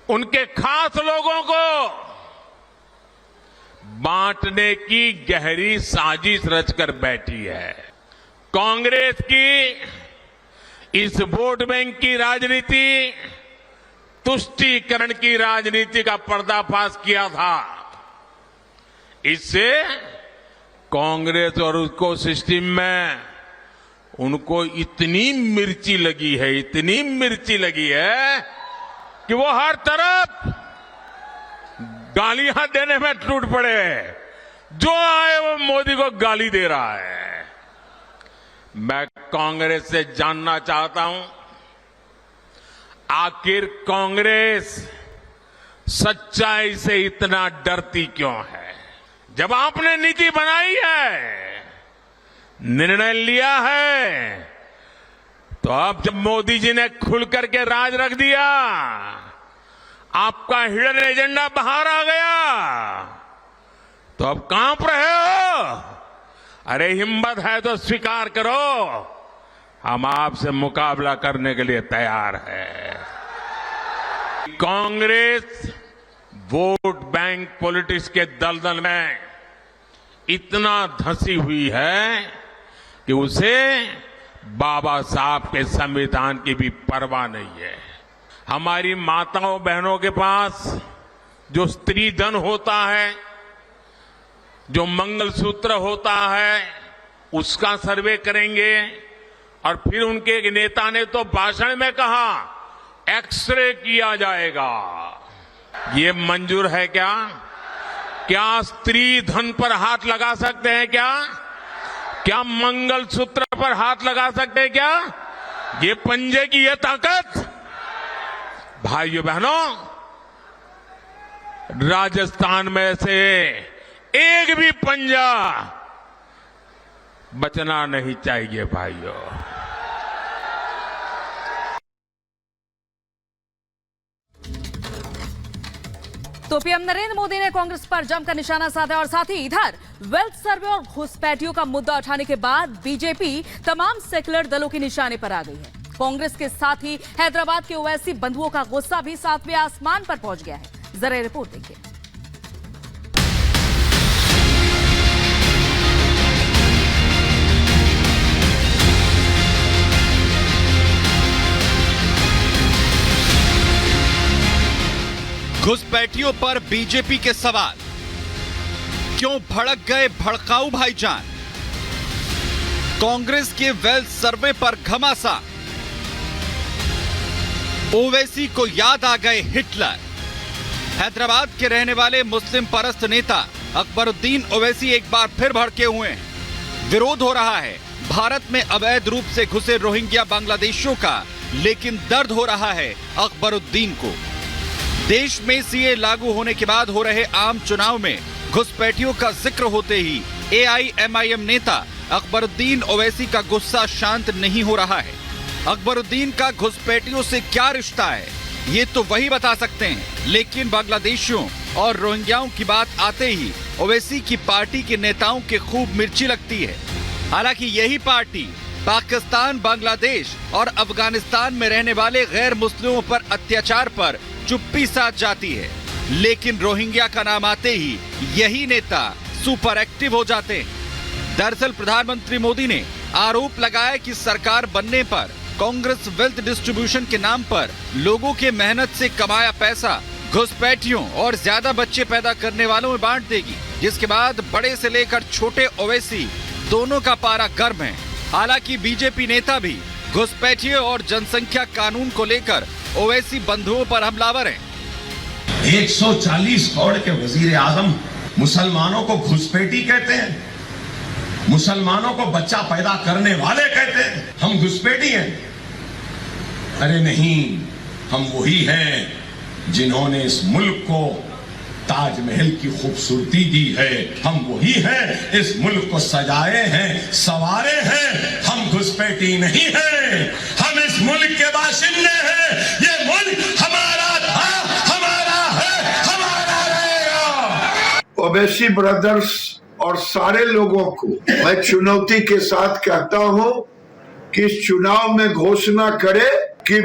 उनके खास लोगों को बांटने की गहरी साजिश रचकर बैठी है। कांग्रेस की इस वोट बैंक की राजनीति तुष्टीकरण की राजनीति का पर्दाफाश किया था। इससे कांग्रेस और उसको सिस्टम में उनको इतनी मिर्ची लगी है, इतनी मिर्ची लगी है कि वो हर तरफ गालियां देने में टूट पड़े। जो आए वो मोदी को गाली दे रहा है। मैं कांग्रेस से जानना चाहता हूं, आखिर कांग्रेस सच्चाई से इतना डरती क्यों है? जब आपने नीति बनाई है, निर्णय लिया है, तो अब जब मोदी जी ने खुल करके राज रख दिया, आपका हिडन एजेंडा बाहर आ गया, तो अब कांप रहे हो? अरे हिम्मत है तो स्वीकार करो, हम आपसे मुकाबला करने के लिए तैयार है। कांग्रेस वोट बैंक पॉलिटिक्स के दलदल में इतना धंसी हुई है कि उसे बाबा साहब के संविधान की भी परवाह नहीं है। हमारी माताओं बहनों के पास जो स्त्री धन होता है, जो मंगलसूत्र होता है, उसका सर्वे करेंगे। और फिर उनके एक नेता ने तो भाषण में कहा एक्सरे किया जाएगा। ये मंजूर है क्या? क्या स्त्री धन पर हाथ लगा सकते हैं क्या? क्या मंगलसूत्र पर हाथ लगा सकते हैं क्या? ये पंजे की ये ताकत? भाइयों बहनों, राजस्थान में से एक भी पंजा बचना नहीं चाहिए भाइयों। तो पीएम नरेंद्र मोदी ने कांग्रेस पर जमकर निशाना साधा और साथ ही इधर वेल्थ सर्वे और घुसपैठियों का मुद्दा उठाने के बाद बीजेपी तमाम सेक्युलर दलों के निशाने पर आ गई है। कांग्रेस के साथ ही हैदराबाद के ओवैसी बंधुओं का गुस्सा भी 7वें आसमान पर पहुंच गया है। जरा रिपोर्ट देखिए। घुसपैठियों पर बीजेपी के सवाल, क्यों भड़क गए भड़काऊ भाईजान? कांग्रेस के वेल्थ सर्वे पर घमासान, ओवैसी को याद आ गए हिटलर। हैदराबाद के रहने वाले मुस्लिम परस्त नेता अकबरुद्दीन ओवैसी एक बार फिर भड़के हुए हैं। विरोध हो रहा है भारत में अवैध रूप से घुसे रोहिंग्या बांग्लादेशियों का, लेकिन दर्द हो रहा है अकबरुद्दीन को। देश में सीए लागू होने के बाद हो रहे आम चुनाव में घुसपैठियों का जिक्र होते ही एआईएमआईएम नेता अकबरुद्दीन ओवैसी का गुस्सा शांत नहीं हो रहा है। अकबरुद्दीन का घुसपैठियों से क्या रिश्ता है, ये तो वही बता सकते हैं, लेकिन बांग्लादेशियों और रोहिंग्याओं की बात आते ही ओवैसी की पार्टी के नेताओं के खूब मिर्ची लगती है। हालांकि यही पार्टी पाकिस्तान, बांग्लादेश और अफगानिस्तान में रहने वाले गैर मुस्लिमों पर अत्याचार पर चुप्पी साध जाती है, लेकिन रोहिंग्या का नाम आते ही यही नेता सुपर एक्टिव हो जाते हैं। दरअसल प्रधानमंत्री मोदी ने आरोप लगाया कि सरकार बनने पर कांग्रेस वेल्थ डिस्ट्रीब्यूशन के नाम पर लोगों के मेहनत से कमाया पैसा घुसपैठियों और ज्यादा बच्चे पैदा करने वालों में बांट देगी, जिसके बाद बड़े से लेकर छोटे ओवैसी दोनों का पारा गर्म है। हालांकि बीजेपी नेता भी घुसपैठियों और जनसंख्या कानून को लेकर ओवैसी बंधुओं पर हमलावर हैं। 140 करोड़ के वजीर आजम मुसलमानों को घुसपैठी कहते हैं, मुसलमानों को बच्चा पैदा करने वाले कहते हैं। हम घुसपैठी हैं? अरे नहीं, हम वही हैं जिन्होंने इस मुल्क को ताजमहल की खूबसूरती दी है। हम वही हैं इस मुल्क को सजाए हैं, संवारे हैं। हम घुसपैठी नहीं हैं, हम इस मुल्क के बाशिंदे हैं। ये मुल्क हमारा था, हमारा है, हमारा रहेगा। ओवैसी ब्रदर्स और सारे लोगों को मैं चुनौती के साथ कहता हूं कि इस चुनाव में घोषणा करे कि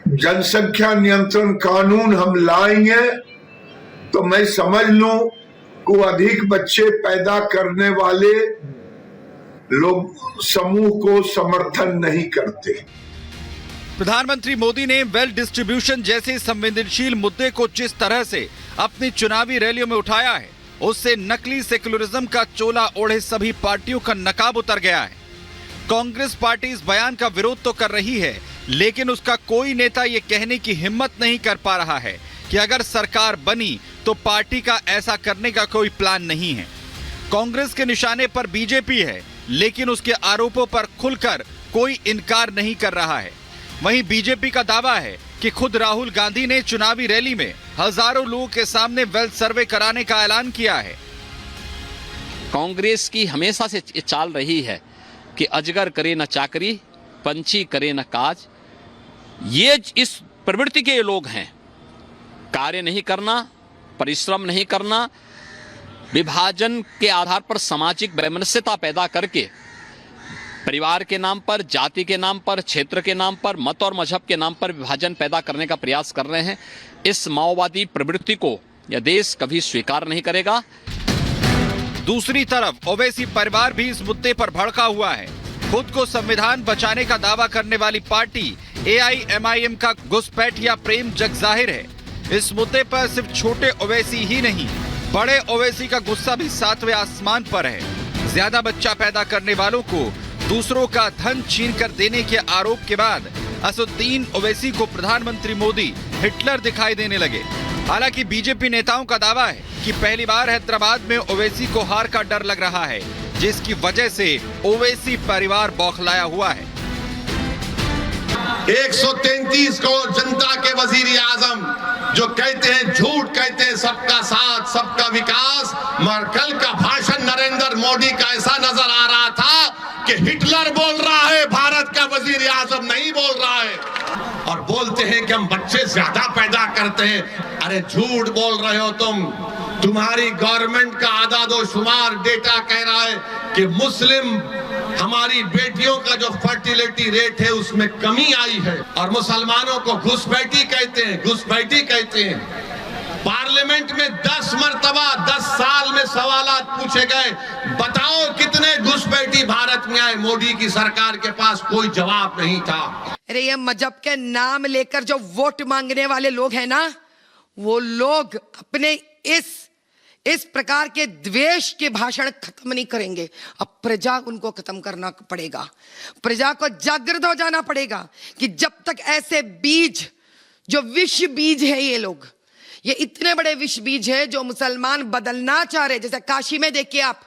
जनसंख्या नियंत्रण कानून हम लाएंगे तो मैं समझ लूं को अधिक बच्चे पैदा करने वाले लोग समूह को समर्थन नहीं करते। प्रधानमंत्री मोदी ने वेल्थ डिस्ट्रीब्यूशन जैसे संवेदनशील मुद्दे को जिस तरह से अपनी चुनावी रैलियों में उठाया है, उससे नकली सेक्युलरिज्म का चोला ओढ़े सभी पार्टियों का नकाब उतर गया है। कांग्रेस पार्टी इस बयान का विरोध तो कर रही है, लेकिन उसका कोई नेता ये कहने की हिम्मत नहीं कर पा रहा है कि अगर सरकार बनी तो पार्टी का ऐसा करने का कोई प्लान नहीं है। कांग्रेस के निशाने पर बीजेपी है, लेकिन उसके आरोपों पर खुलकर कोई इनकार नहीं कर रहा है। वहीं बीजेपी का दावा है कि खुद राहुल गांधी ने चुनावी रैली में हजारों लोगों के सामने वेल्थ सर्वे कराने का ऐलान किया है। कांग्रेस की हमेशा से चाल रही है कि अजगर करे न चाकरी, पंछी करे न काज। ये इस प्रवृत्ति के लोग हैं, कार्य नहीं करना, परिश्रम नहीं करना, विभाजन के आधार पर सामाजिक वैमनस्यता पैदा करके परिवार के नाम पर, जाति के नाम पर, क्षेत्र के नाम पर, मत और मजहब के नाम पर विभाजन पैदा करने का प्रयास कर रहे हैं। इस माओवादी प्रवृत्ति को यह देश कभी स्वीकार नहीं करेगा। दूसरी तरफ ओवैसी परिवार भी इस मुद्दे पर भड़का हुआ है। खुद को संविधान बचाने का दावा करने वाली पार्टी AIMIM का घुसपैठिया प्रेम जग जाहिर है। इस मुद्दे पर सिर्फ छोटे ओवैसी ही नहीं, बड़े ओवैसी का गुस्सा भी सातवें आसमान पर है। ज्यादा बच्चा पैदा करने वालों को दूसरों का धन छीन कर देने के आरोप के बाद असदुद्दीन ओवैसी को प्रधानमंत्री मोदी हिटलर दिखाई देने लगे। हालांकि बीजेपी नेताओं का दावा है कि पहली बार हैदराबाद में ओवैसी को हार का डर लग रहा है, जिसकी वजह से ओवैसी परिवार बौखलाया हुआ है। 133 करोड़ जनता के वजीर आजम जो कहते हैं, झूठ कहते हैं सबका साथ सबका विकास, मगर कल का भाषण नरेंद्र मोदी का ऐसा नजर आ रहा था कि हिटलर बोल रहा है, भारत का वजीर आजम नहीं बोल रहा है। और बोलते हैं कि हम बच्चे ज्यादा पैदा करते हैं। अरे झूठ बोल रहे हो तुम। तुम्हारी गवर्नमेंट का आदादोशुमार डेटा कह रहा है कि मुस्लिम हमारी बेटियों का जो फर्टिलिटी रेट है उसमें कमी आई है, और मुसलमानों को घुसपैठी कहते हैं, घुसपैठी कहते हैं। पार्लियामेंट में 10 मरतबा 10 साल में सवालात पूछे गए, बताओ कितने घुसपैठी भारत में आए। मोदी की सरकार के पास कोई जवाब नहीं था। अरे ये मजहब के नाम लेकर जो वोट मांगने वाले लोग हैं ना, वो लोग अपने इस प्रकार के द्वेष के भाषण खत्म नहीं करेंगे। अब प्रजा उनको खत्म करना पड़ेगा। प्रजा को जागृत हो जाना पड़ेगा कि जब तक ऐसे बीज, जो विष बीज है, ये इतने बड़े विष बीज है जो मुसलमान बदलना चाह रहे। जैसे काशी में देखिए, आप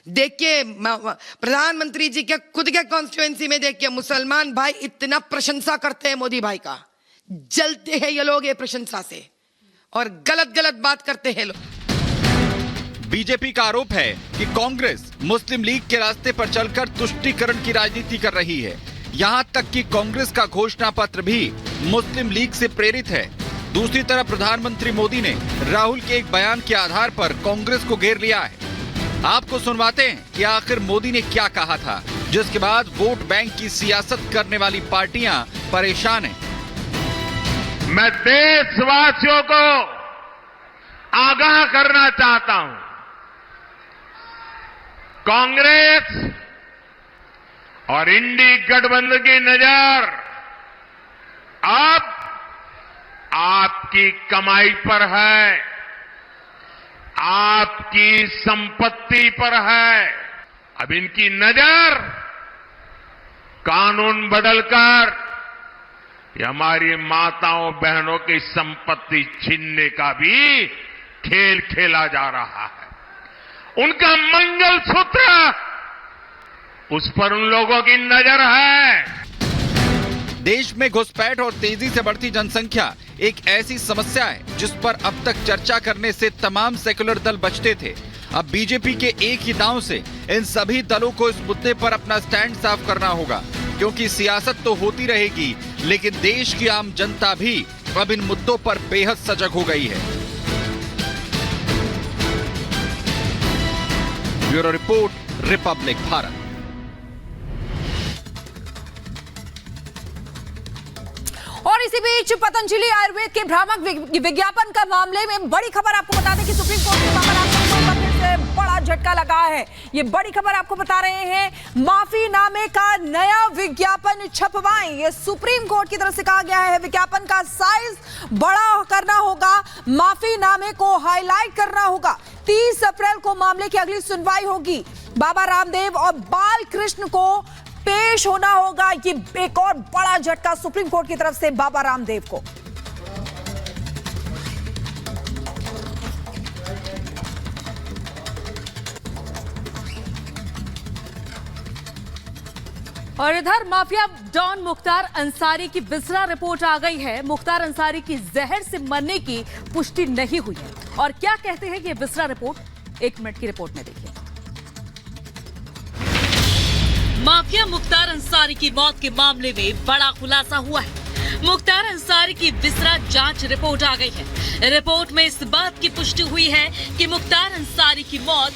देखिए प्रधानमंत्री जी के खुद के कॉन्स्टिट्यूएंसी में देखिए, मुसलमान भाई इतना प्रशंसा करते हैं मोदी भाई का, जलते हैं ये लोग ये प्रशंसा से, और गलत गलत बात करते हैं लोग। बीजेपी का आरोप है कि कांग्रेस मुस्लिम लीग के रास्ते पर चलकर तुष्टीकरण की राजनीति कर रही है। यहां तक कि कांग्रेस का घोषणा पत्र भी मुस्लिम लीग से प्रेरित है। दूसरी तरफ प्रधानमंत्री मोदी ने राहुल के एक बयान के आधार पर कांग्रेस को घेर लिया है। आपको सुनवाते हैं कि आखिर मोदी ने क्या कहा था, जिसके बाद वोट बैंक की सियासत करने वाली पार्टियां परेशान हैं। मैं देशवासियों को आगाह करना चाहता हूं, कांग्रेस और इंडी गठबंधन की नजर अब आपकी कमाई पर है, आपकी संपत्ति पर है। अब इनकी नजर कानून बदलकर ये हमारी माताओं बहनों की संपत्ति छीनने का भी खेल खेला जा रहा है। उनका मंगलसूत्र, उस पर उन लोगों की नजर है। देश में घुसपैठ और तेजी से बढ़ती जनसंख्या एक ऐसी समस्या है जिस पर अब तक चर्चा करने से तमाम सेकुलर दल बचते थे। अब बीजेपी के एक ही दांव से इन सभी दलों को इस मुद्दे पर अपना स्टैंड साफ करना होगा, क्योंकि सियासत तो होती रहेगी, लेकिन देश की आम जनता भी अब इन मुद्दों पर बेहद सजग हो गई है। Bureau report, Republic Bharat. इसी बीच पतंजलि आयुर्वेद के भ्रामक विज्ञापन का मामले में बड़ी खबर आपको बता दें कि सुप्रीम कोर्ट के बाबा रामदेव को एक बार फिर से बड़ा झटका लगा है। ये बड़ी खबर आपको बता रहे हैं, माफीनामे का नया विज्ञापन छपवाएं। ये सुप्रीम कोर्ट की तरफ से कहा गया है, विज्ञापन का साइज बड़ा करना होगा, माफीनामे को हाईलाइट करना होगा। 30 अप्रैल को मामले की अगली सुनवाई होगी। बाबा रामदेव और बाल कृष्ण को पेश होना होगा। ये एक और बड़ा झटका सुप्रीम कोर्ट की तरफ से बाबा रामदेव को। और इधर माफिया डॉन मुख्तार अंसारी की विजरा रिपोर्ट आ गई है। मुख्तार अंसारी की जहर से मरने की पुष्टि नहीं हुई है। और क्या कहते हैं ये विजरा रिपोर्ट, 1 मिनट की रिपोर्ट में देखिए। माफिया मुख्तार अंसारी की मौत के मामले में बड़ा खुलासा हुआ है। मुख्तार अंसारी की विजरा जांच रिपोर्ट आ गई है। रिपोर्ट में इस बात की पुष्टि हुई है कि मुख्तार अंसारी की मौत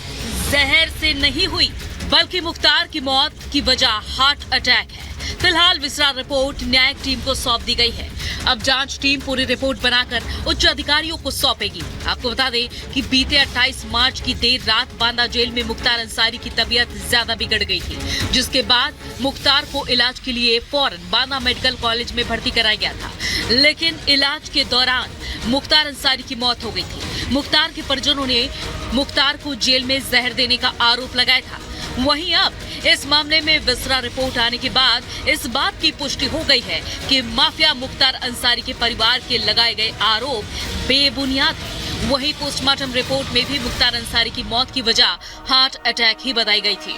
जहर से नहीं हुई, बल्कि मुख्तार की मौत की वजह हार्ट अटैक है। फिलहाल विजरा रिपोर्ट न्यायिक टीम को सौंप दी गई है। अब जांच टीम पूरी रिपोर्ट बनाकर उच्च अधिकारियों को सौंपेगी। आपको बता दें कि बीते 28 मार्च की देर रात बांदा जेल में मुख्तार अंसारी की तबीयत ज्यादा बिगड़ गई थी, जिसके बाद मुख्तार को इलाज के लिए फौरन बांदा मेडिकल कॉलेज में भर्ती कराया गया था। लेकिन इलाज के दौरान मुख्तार अंसारी की मौत हो गई थी। मुख्तार के परिजनों ने मुख्तार को जेल में जहर देने का आरोप लगाया था। वहीं अब इस मामले में विजरा रिपोर्ट आने के बाद इस बात की पुष्टि हो गई है कि माफिया मुख्तार अंसारी के परिवार के लगाए गए आरोप बेबुनियाद हैं। वहीं पोस्टमार्टम रिपोर्ट में भी मुख्तार अंसारी की मौत की वजह हार्ट अटैक ही बताई गई थी।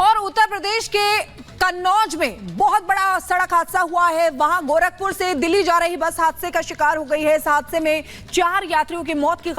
और उत्तर प्रदेश के कन्नौज में बहुत बड़ा सड़क हादसा हुआ है। वहां गोरखपुर से दिल्ली जा रही बस हादसे का शिकार हो गई है। इस हादसे में 4 यात्रियों की मौत की